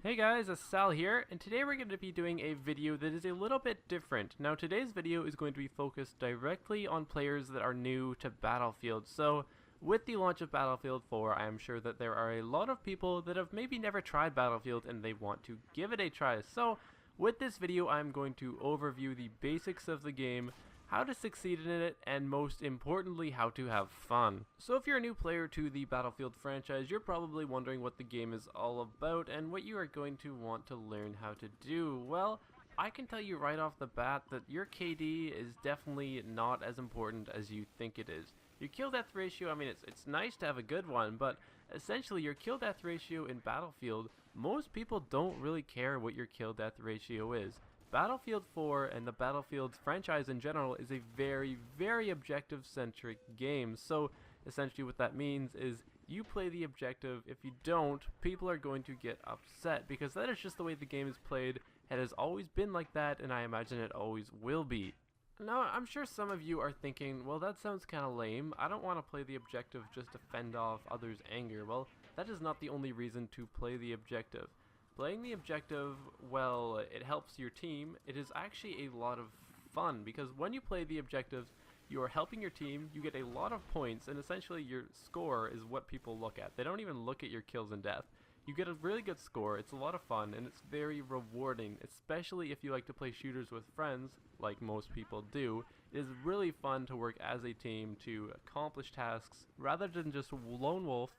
Hey guys, it's Sal here, and today we're going to be doing a video that is a little bit different. Now today's video is going to be focused directly on players that are new to Battlefield. So with the launch of Battlefield 4, I am sure that there are a lot of people that have maybe never tried Battlefield and they want to give it a try. So with this video, I'm going to overview the basics of the game, how to succeed in it, and most importantly, how to have fun. So if you're a new player to the Battlefield franchise, you're probably wondering what the game is all about and what you are going to want to learn how to do. Well, I can tell you right off the bat that your KD is definitely not as important as you think it is. Your kill death ratio, I mean, it's nice to have a good one, but essentially your kill death ratio in Battlefield, most people don't really care what your kill death ratio is. Battlefield 4 and the Battlefield franchise in general is a very objective-centric game. So essentially what that means is you play the objective. If you don't, people are going to get upset because that is just the way the game is played. It has always been like that, and I imagine it always will be. Now, I'm sure some of you are thinking, well, that sounds kind of lame. I don't want to play the objective just to fend off others' anger. Well, that is not the only reason to play the objective. Playing the objective, well, it helps your team. It is actually a lot of fun because when you play the objectives, you are helping your team, you get a lot of points, and essentially your score is what people look at. They don't even look at your kills and death. You get a really good score, it's a lot of fun, and it's very rewarding, especially if you like to play shooters with friends, like most people do. It is really fun to work as a team to accomplish tasks, rather than just lone wolf,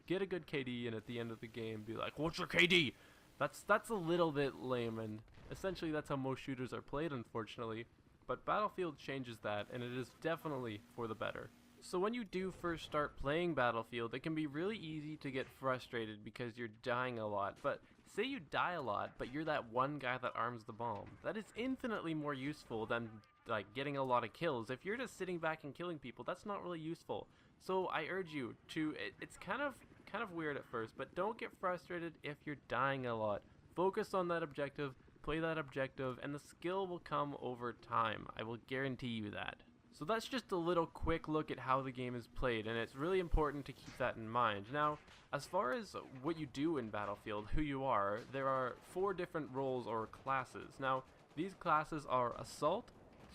get a good KD, and at the end of the game be like, "What's your KD?" That's a little bit lame, and essentially that's how most shooters are played, unfortunately. But Battlefield changes that, and it is definitely for the better. So when you do first start playing Battlefield, it can be really easy to get frustrated because you're dying a lot. But say you die a lot, but you're that one guy that arms the bomb. That is infinitely more useful than like getting a lot of kills. If you're just sitting back and killing people, that's not really useful. So I urge you to, it's kind of weird at first, but don't get frustrated if you're dying a lot. Focus on that objective, play that objective, and the skill will come over time. I will guarantee you that. So that's just a little quick look at how the game is played, and it's really important to keep that in mind. Now, as far as what you do in Battlefield, who you are, there are 4 different roles or classes. Now, these classes are Assault,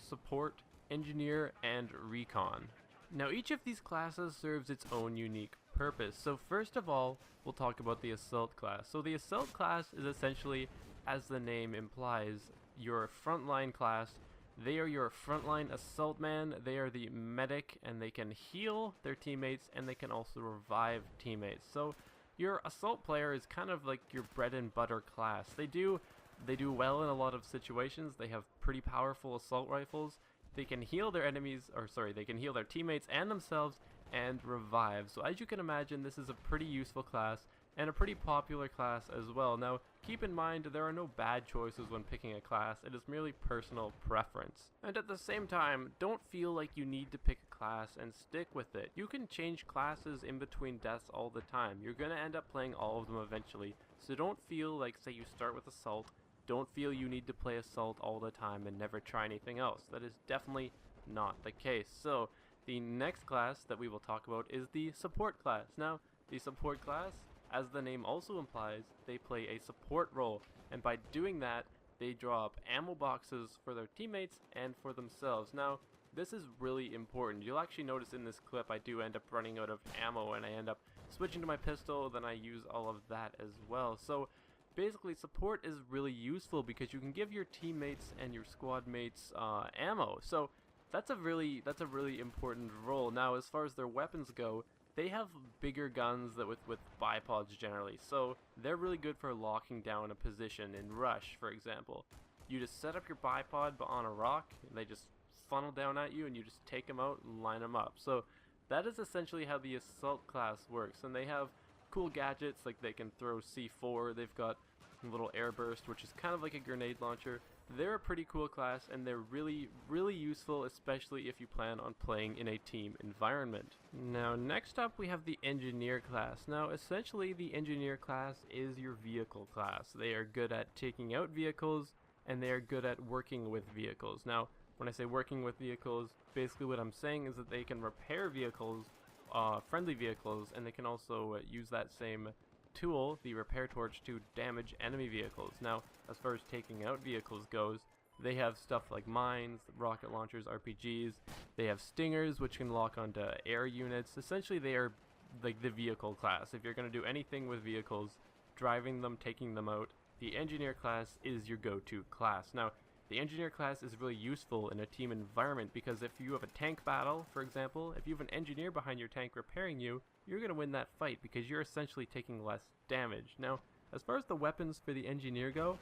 Support, Engineer, and Recon. Now, each of these classes serves its own unique purpose. So first of all, we'll talk about the Assault class. So the Assault class is essentially, as the name implies, your frontline class. They are your frontline assault man. They are the medic, and they can heal their teammates, and they can also revive teammates. So your assault player is kind of like your bread and butter class. They do well in a lot of situations. They have pretty powerful assault rifles. They can heal their enemies, or sorry, they can heal their teammates and themselves and revive. So as you can imagine, this is a pretty useful class and a pretty popular class as well. Now, keep in mind there are no bad choices when picking a class. It is merely personal preference. And at the same time, don't feel like you need to pick a class and stick with it. You can change classes in between deaths all the time. You're going to end up playing all of them eventually. So don't feel like, say you start with Assault, don't feel you need to play Assault all the time and never try anything else. That is definitely not the case. So, the next class that we will talk about is the Support class. Now, the Support class, as the name also implies, they play a support role, and by doing that, they draw up ammo boxes for their teammates and for themselves. Now, this is really important. You'll actually notice in this clip I do end up running out of ammo, and I end up switching to my pistol, then I use all of that as well. So, basically, support is really useful because you can give your teammates and your squad mates ammo. So that's a really important role. Now, as far as their weapons go, they have bigger guns that with bipods generally. So they're really good for locking down a position in Rush, for example. You just set up your bipod on a rock, and they just funnel down at you, and you just take them out and line them up. So that is essentially how the Assault class works, and they have cool gadgets, like they can throw C4, they've got a little air burst, which is kind of like a grenade launcher. They're a pretty cool class, and they're really useful, especially if you plan on playing in a team environment. Now, next up we have the Engineer class. Now, essentially the Engineer class is your vehicle class. They are good at taking out vehicles, and they are good at working with vehicles. Now, when I say working with vehicles, basically what I'm saying is that they can repair vehicles, friendly vehicles, and they can also use that same tool, the repair torch, to damage enemy vehicles. Now, as far as taking out vehicles goes, they have stuff like mines, rocket launchers, RPGs. They have stingers, which can lock onto air units. Essentially, they are like the vehicle class. If you're going to do anything with vehicles, driving them, taking them out, the engineer class is your go-to class. Now, the engineer class is really useful in a team environment because if you have a tank battle, for example, if you have an engineer behind your tank repairing you, you're going to win that fight because you're essentially taking less damage. Now, as far as the weapons for the engineer go,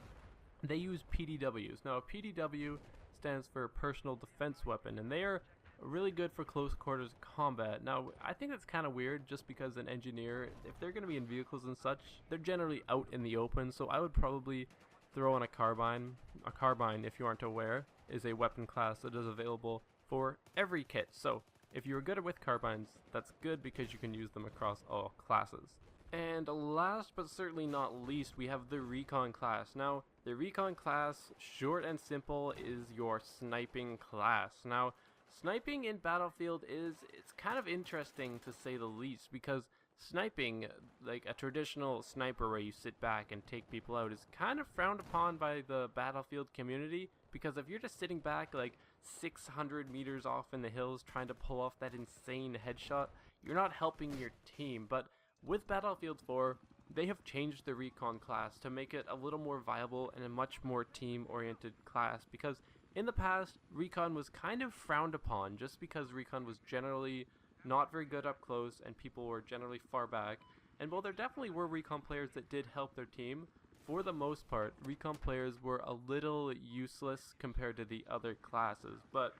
they use PDWs. Now, a PDW stands for Personal Defense Weapon, and they are really good for close quarters combat. Now, I think that's kind of weird just because an engineer, if they're going to be in vehicles and such, they're generally out in the open, so I would probably throw on a carbine. A carbine, if you aren't aware, is a weapon class that is available for every kit. So, if you're good with carbines, that's good because you can use them across all classes. And last but certainly not least, we have the Recon class. Now, the Recon class, short and simple, is your sniping class. Now, sniping in Battlefield it's kind of interesting to say the least because sniping, like a traditional sniper where you sit back and take people out, is kind of frowned upon by the Battlefield community because if you're just sitting back like 600 meters off in the hills trying to pull off that insane headshot, you're not helping your team. But with Battlefield 4, they have changed the Recon class to make it a little more viable and a much more team-oriented class because in the past, Recon was kind of frowned upon just because Recon was generally not very good up close and people were generally far back. And while there definitely were Recon players that did help their team, for the most part, Recon players were a little useless compared to the other classes. But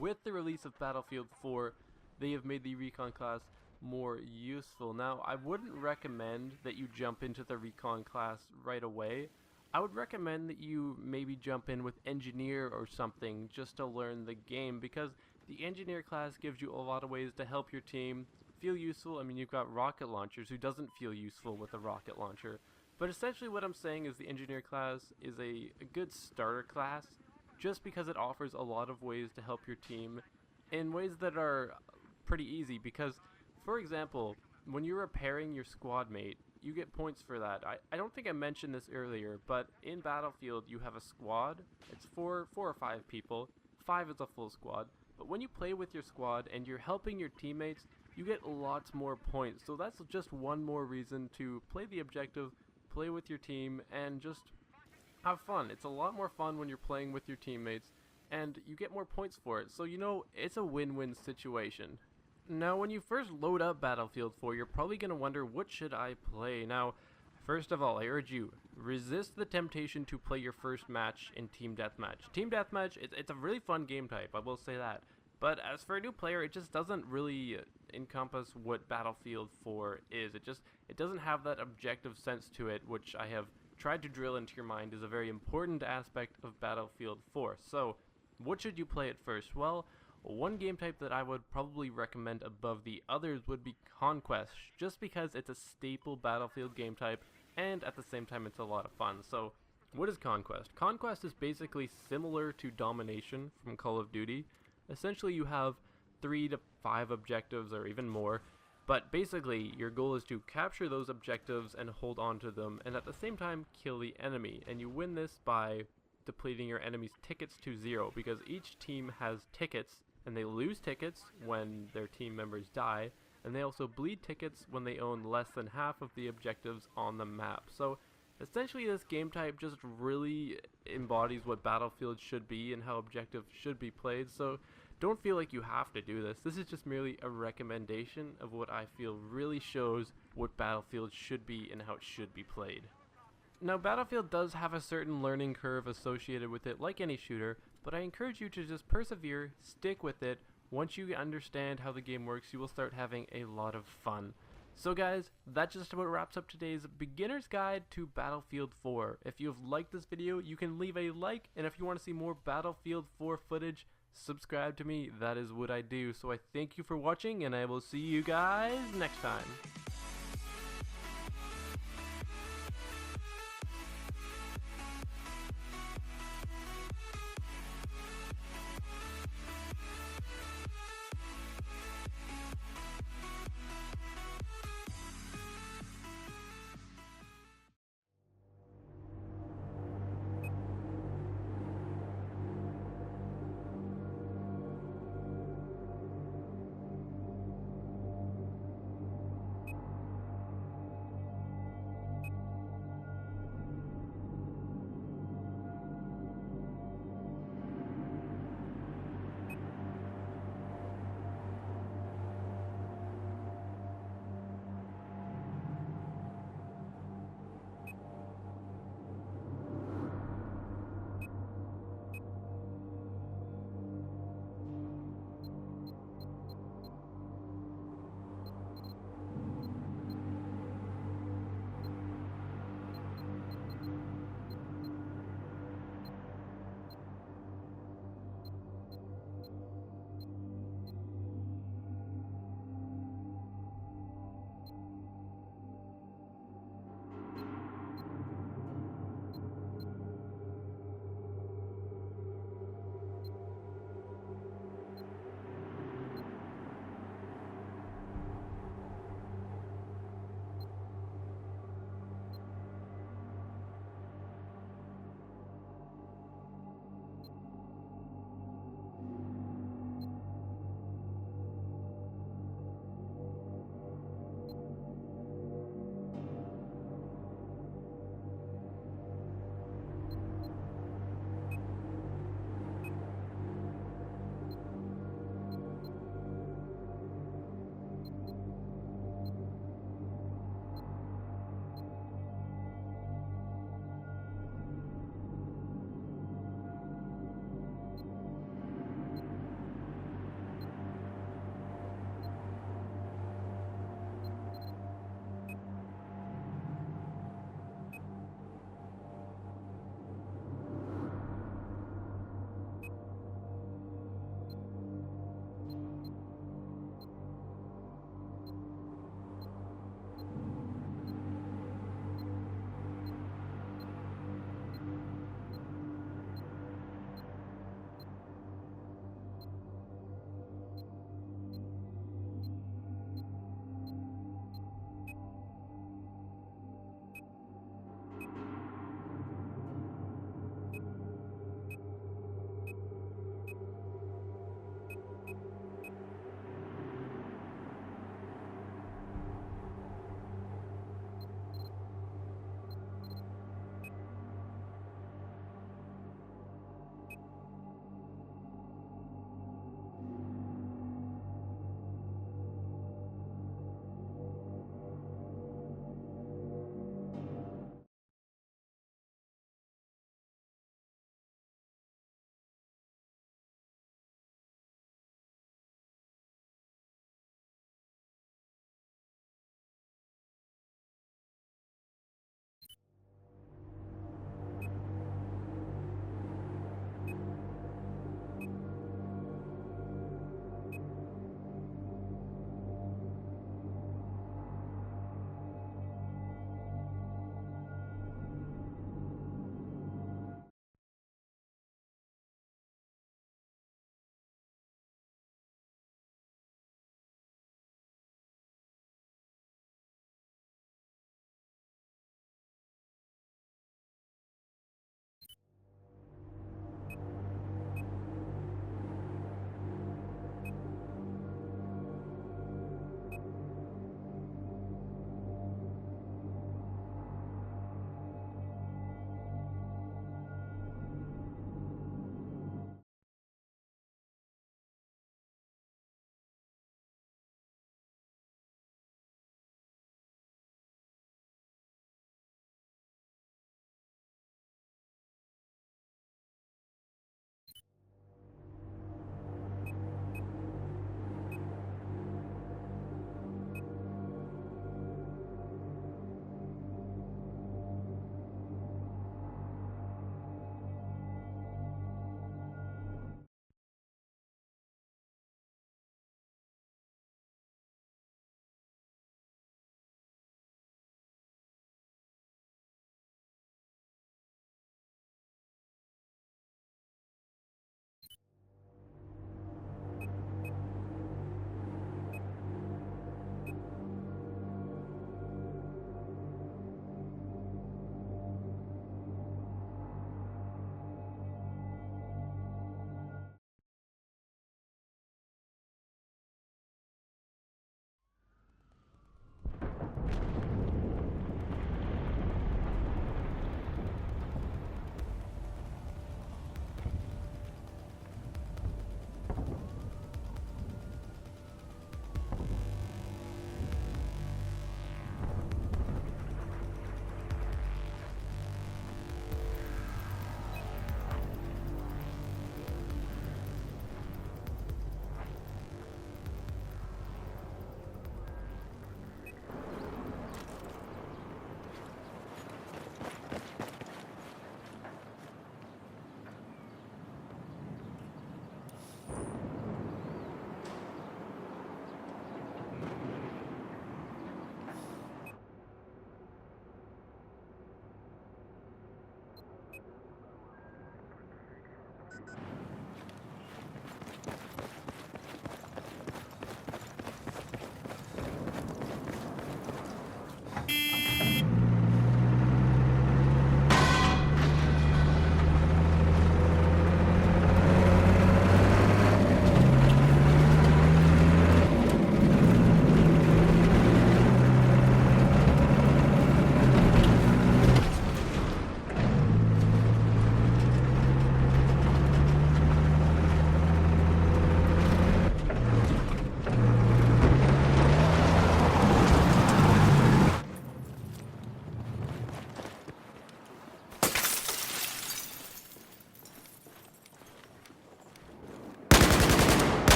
with the release of Battlefield 4, they have made the Recon class more useful. Now, I wouldn't recommend that you jump into the Recon class right away. I would recommend that you maybe jump in with Engineer or something just to learn the game because the Engineer class gives you a lot of ways to help your team feel useful. I mean, you've got rocket launchers. Who doesn't feel useful with a rocket launcher? But essentially what I'm saying is the Engineer class is a good starter class just because it offers a lot of ways to help your team in ways that are pretty easy because, for example, when you're repairing your squad mate, you get points for that. I don't think I mentioned this earlier, but in Battlefield you have a squad. It's four or five people. 5 is a full squad. But when you play with your squad and you're helping your teammates, you get lots more points. So that's just one more reason to play the objective, play with your team, and just have fun. It's a lot more fun when you're playing with your teammates, and you get more points for it. So, you know, it's a win-win situation. Now, when you first load up Battlefield 4, you're probably going to wonder, what should I play? Now, first of all, I urge you, resist the temptation to play your first match in Team Deathmatch. Team Deathmatch, it's a really fun game type, I will say that. But as for a new player, it just doesn't really encompass what Battlefield 4 is. It doesn't have that objective sense to it, which I have tried to drill into your mind is a very important aspect of Battlefield 4. So, what should you play at first? Well, one game type that I would probably recommend above the others would be Conquest, just because it's a staple Battlefield game type, and at the same time it's a lot of fun. So, what is Conquest? Conquest is basically similar to Domination from Call of Duty. Essentially, you have 3 to 5 objectives, or even more, but basically, your goal is to capture those objectives and hold on to them, and at the same time, kill the enemy. And you win this by depleting your enemy's tickets to 0, because each team has tickets, and they lose tickets when their team members die, and they also bleed tickets when they own less than half of the objectives on the map. So, essentially, this game type just really embodies what Battlefield should be and how objectives should be played, so don't feel like you have to do this. This is just merely a recommendation of what I feel really shows what Battlefield should be and how it should be played. Now, Battlefield does have a certain learning curve associated with it, like any shooter, but I encourage you to just persevere, stick with it. Once you understand how the game works, you will start having a lot of fun. So guys, that just about wraps up today's beginner's guide to Battlefield 4. If you have liked this video, you can leave a like, and if you want to see more Battlefield 4 footage, subscribe to me. That is what I do. So I thank you for watching, and I will see you guys next time.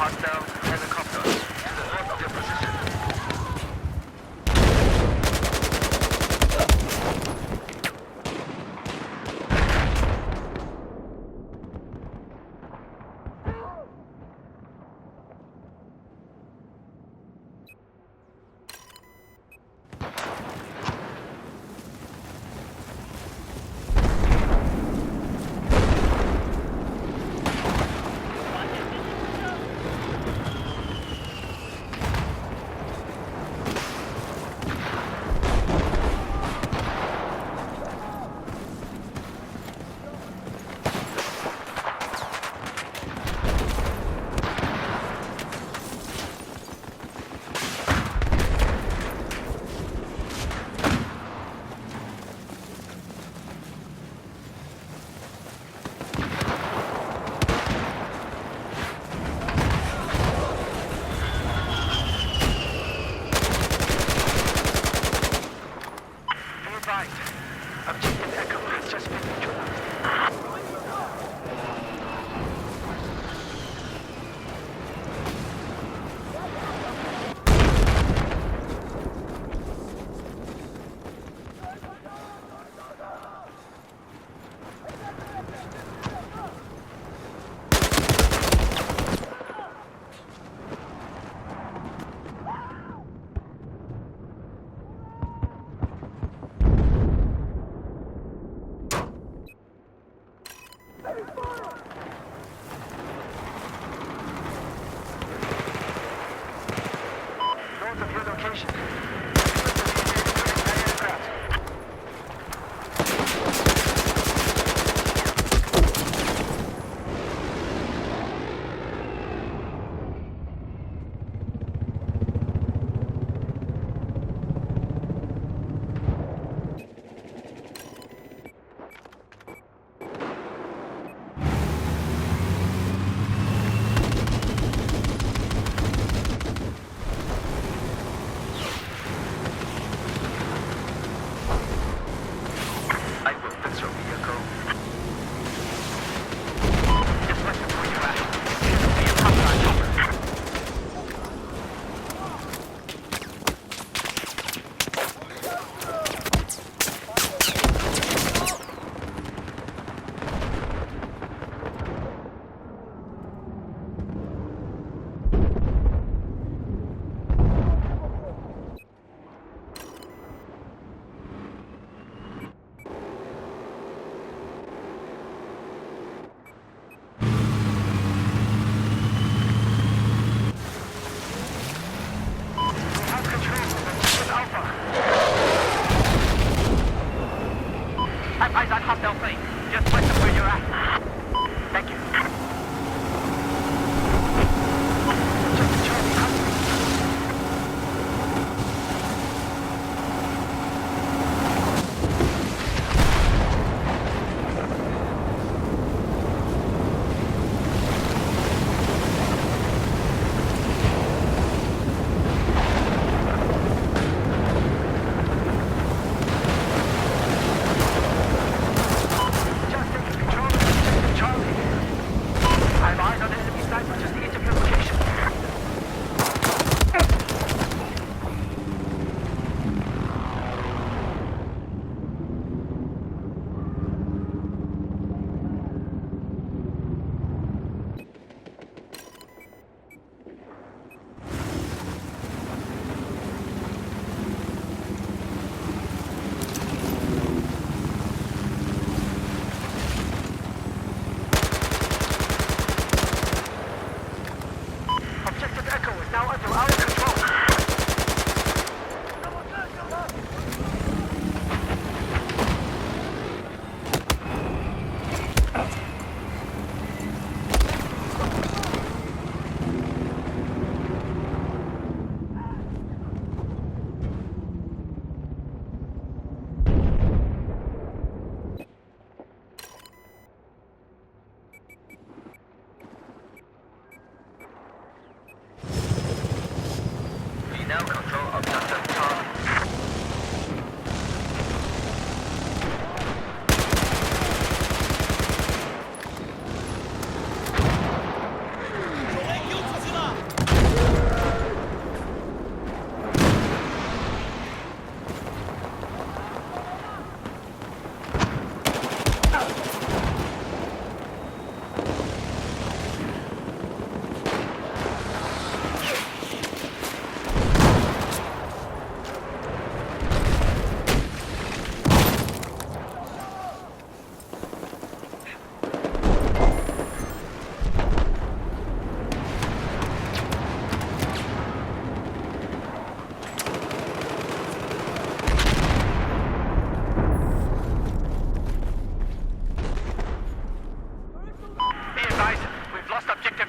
hostile helicopter to the north of your position.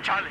Charlie.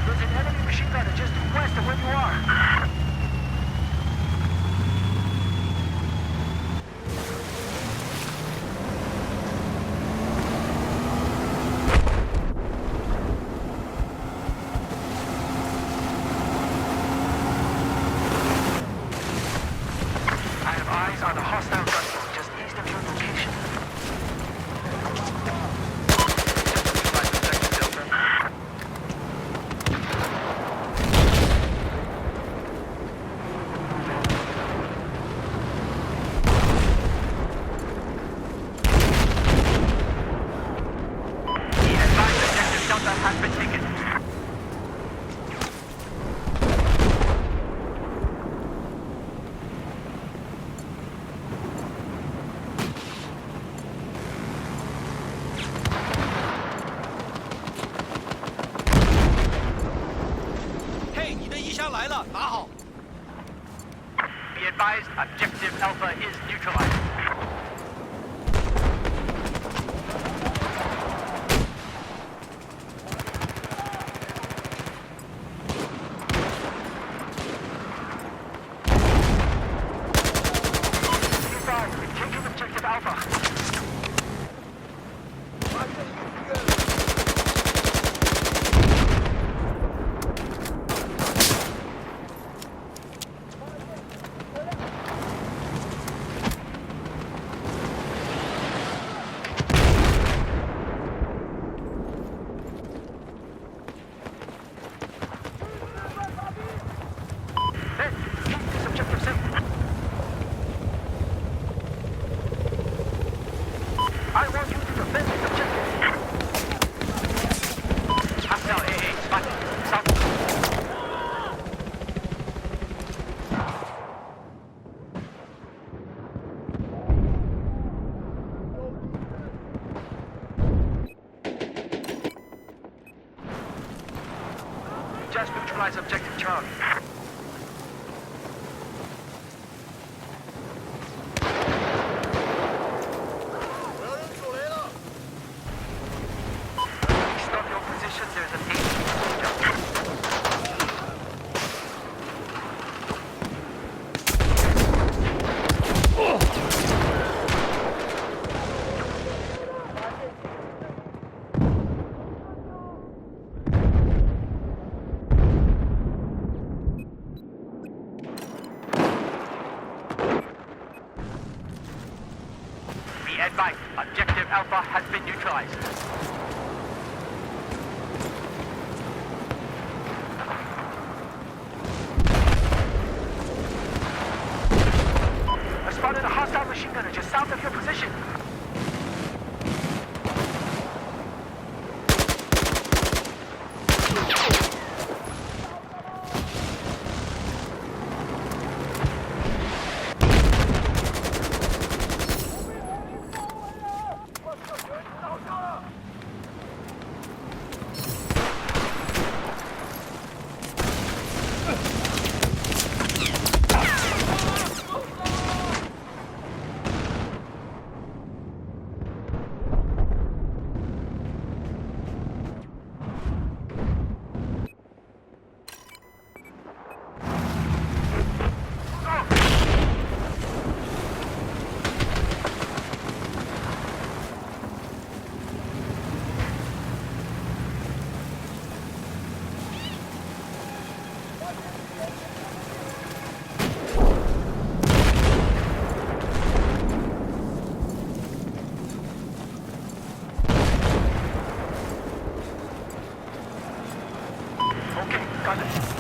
There's an enemy machine gunner just due west of where you are. I have eyes on a hostile gunboat just east of your location. The advised objective Delta has been taken. Be advised, objective Alpha is neutralized. Be advised, we've taken objective Alpha. Hey, keep this objective safe. I want you to defend this objective. Hostile AA spotted. South. Just neutralize objective Charlie. East of your position, there's an Be advised, objective Alpha has been neutralized. I spotted a hostile machine gunner just south of your position. Okay, got it.